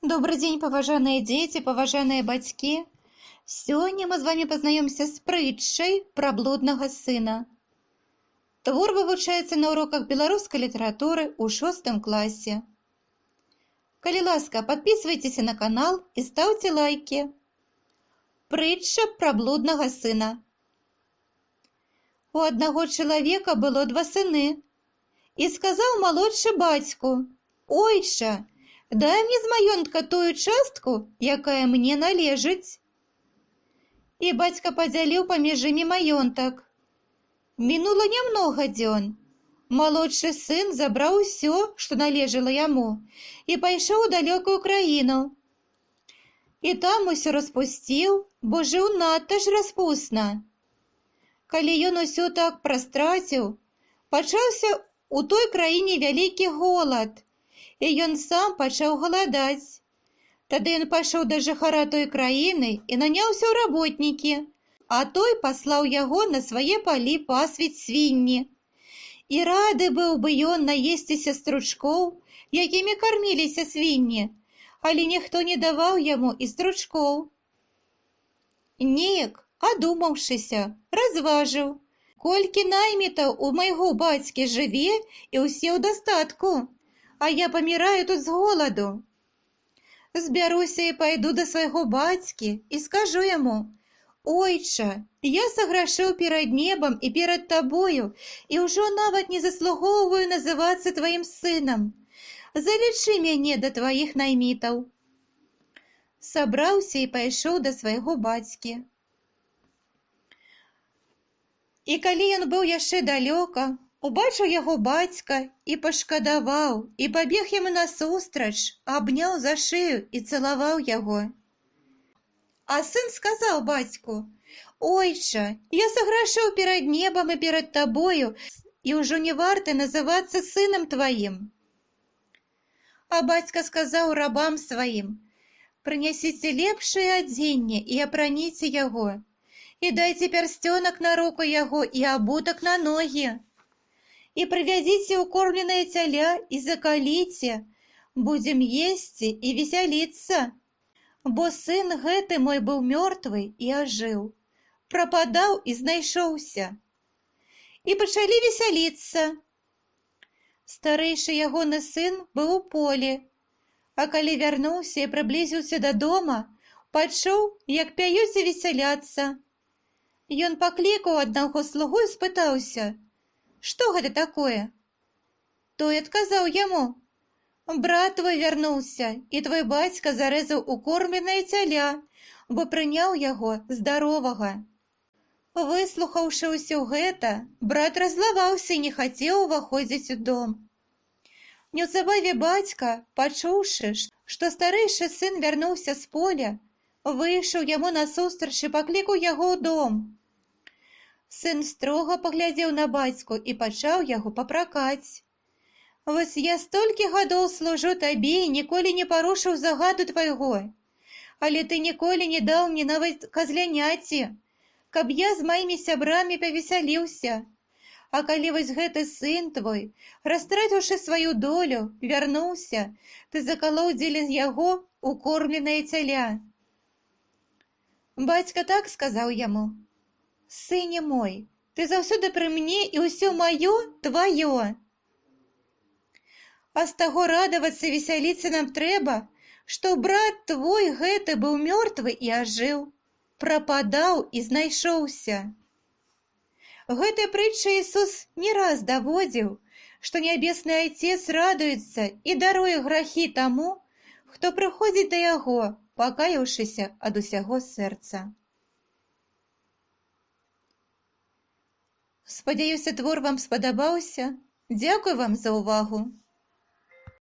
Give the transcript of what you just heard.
Добрый день, паважаныя дзеці, паважаныя бацькі. Сёння мы з вами пазнаёмся з прытчай пра блуднага сына. Твор вывучаецца на уроках беларускай літаратуры ў 6 класе. Калі ласка, подписывайтесь на канал і ставьте лайки. Прытча пра блуднага сына. У аднаго чалавека было 2 сыны. І сказаў малодшы бацьку: «Ойча, дай мне з маёнтка тую частку, якая мне належыць». І бацька падзяліў паміж імі маёнтак. Мінула нямнога дзён. Малодшы сын забраў усё, што належала яму, і пайшоў у далёкую краіну. І там усё распусціў, бо жыў надта ж распусна. Калі ён усё так прастраціў, пачаўся у той краіне вялікі голад, і ён сам пачаў галадаць. Тады ён пайшоў да жыхара той краіны і наняўся ў работнікі, а той паслаў яго на свае палі пасвіць свінні. І рады быў бы ён наесціся стручкоў, якімі карміліся свінні, але ніхто не даваў яму і стручкоў. Неяк, адумаўшыся, разважыў: колькі наймітаў у майго бацькі жыве і ўсе ў дастатку, а я паміраю тут з голаду. Збяруся і пайду да свайго бацькі і скажу яму: «Ойча, я саграшыў перад небам і перад табою і ўжо нават не заслугоўваю называцца тваім сынам. Залічы мяне да тваіх наймітаў». Сабраўся і пайшоў да свайго бацькі. І калі ён быў яшчэ далёка, убачыў яго бацька і пашкадаваў, і пабег яму насустрач, абняў за шыю і цалаваў яго. А сын сказаў бацьку: «Ойча, я саграшыў перад небам і перад табою, і ўжо не варты называцца сынам тваім». А бацька сказаў рабам сваім: «Прынясіце лепшае адзенне і апраніце яго, і дайце пярсцёнак на руку яго і абутак на ногі. І прывядзіце укормленае цяля і закаліце, будзем есці і весяліцца. Бо сын гэты мой быў мёртвы і ажыў, прападаў і знайшоўся». І пачалі весяліцца. Старэйшы ягоны сын быў у полі, а калі вярнуўся і прыблізіўся да дома, пачуў, як пяюць і весяляцца. Ён паклікаў аднаго слугу і спытаўся: «Што гэта такое?» Той адказаў яму: «Брат твой вярнуўся, і твой бацька зарэзаў укормленае цяля, бо прыняў яго здаровага». Выслухаўшы ўсё гэта, брат раззлаваўся і не хацеў уваходзіць у дом. Неўзабаве бацька, пачуўшы, што старэйшы сын вярнуўся з поля, выйшаў яму насустрач і паклікаў яго ў дом. Сын строга паглядзеў на бацьку і пачаў яго папракаць: «Вось я столькі гадоў служу табе і ніколі не парушыў загаду твайго, але ты ніколі не даў мне нават казляняці, каб я з маімі сябрамі павесяліўся. А калі вось гэты сын твой, растраціўшы сваю долю, вярнуўся, ты закалоў дзеля яго укормленае цяля». Бацька так сказаў яму: «Сыне мой, ты заўсёды пры мне, і ўсё маё тваё. А з таго радавацца, весяліцца нам трэба, што брат твой гэты быў мёртвы і ажыў, прападаў і знайшоўся». Гэтай прытчай Ісус не раз даводзіў, што нябесны Айцец радуецца і даруе грахі таму, хто прыходзіць да яго, пакаяўшыся ад усяго сэрца. Спадзяюся, твор вам спадабаўся. Дзякуй вам за ўвагу.